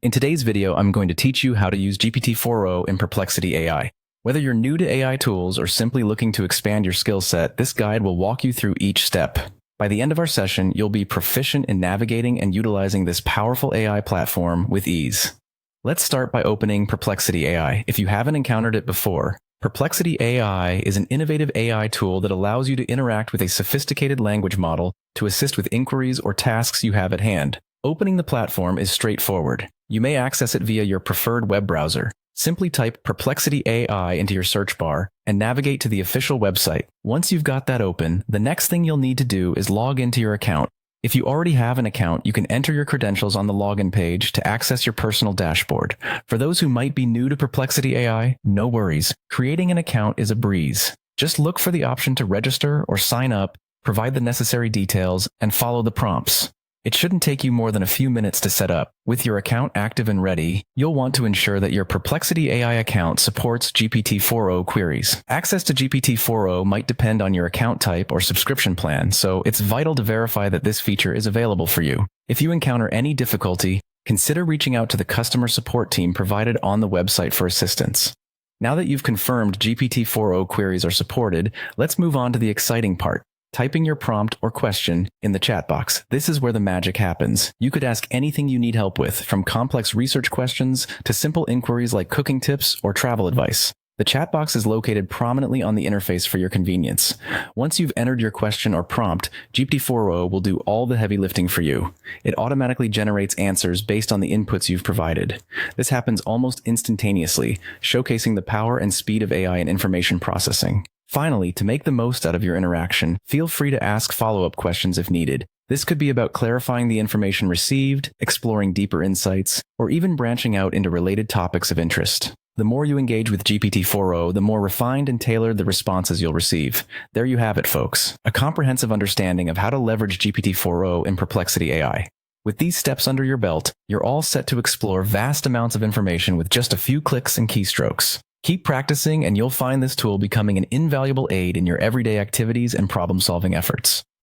In today's video, I'm going to teach you how to use GPT-4o in Perplexity AI. Whether you're new to AI tools or simply looking to expand your skill set, this guide will walk you through each step. By the end of our session, you'll be proficient in navigating and utilizing this powerful AI platform with ease. Let's start by opening Perplexity AI. If you haven't encountered it before, Perplexity AI is an innovative AI tool that allows you to interact with a sophisticated language model to assist with inquiries or tasks you have at hand. Opening the platform is straightforward. You may access it via your preferred web browser. Simply type Perplexity AI into your search bar and navigate to the official website. Once you've got that open, the next thing you'll need to do is log into your account. If you already have an account, you can enter your credentials on the login page to access your personal dashboard. For those who might be new to Perplexity AI, no worries. Creating an account is a breeze. Just look for the option to register or sign up, provide the necessary details, and follow the prompts. It shouldn't take you more than a few minutes to set up. With your account active and ready, you'll want to ensure that your Perplexity AI account supports GPT-4o queries. Access to GPT-4o might depend on your account type or subscription plan, so it's vital to verify that this feature is available for you. If you encounter any difficulty, consider reaching out to the customer support team provided on the website for assistance. Now that you've confirmed GPT-4o queries are supported, let's move on to the exciting part. Typing your prompt or question in the chat box. This is where the magic happens. You could ask anything you need help with, from complex research questions to simple inquiries like cooking tips or travel advice. The chat box is located prominently on the interface for your convenience. Once you've entered your question or prompt, GPT-4o will do all the heavy lifting for you. It automatically generates answers based on the inputs you've provided. This happens almost instantaneously, showcasing the power and speed of AI in information processing. Finally, to make the most out of your interaction, feel free to ask follow-up questions if needed. This could be about clarifying the information received, exploring deeper insights, or even branching out into related topics of interest. The more you engage with GPT-4o, the more refined and tailored the responses you'll receive. There you have it, folks. A comprehensive understanding of how to leverage GPT-4o in Perplexity AI. With these steps under your belt, you're all set to explore vast amounts of information with just a few clicks and keystrokes. Keep practicing, and you'll find this tool becoming an invaluable aid in your everyday activities and problem-solving efforts.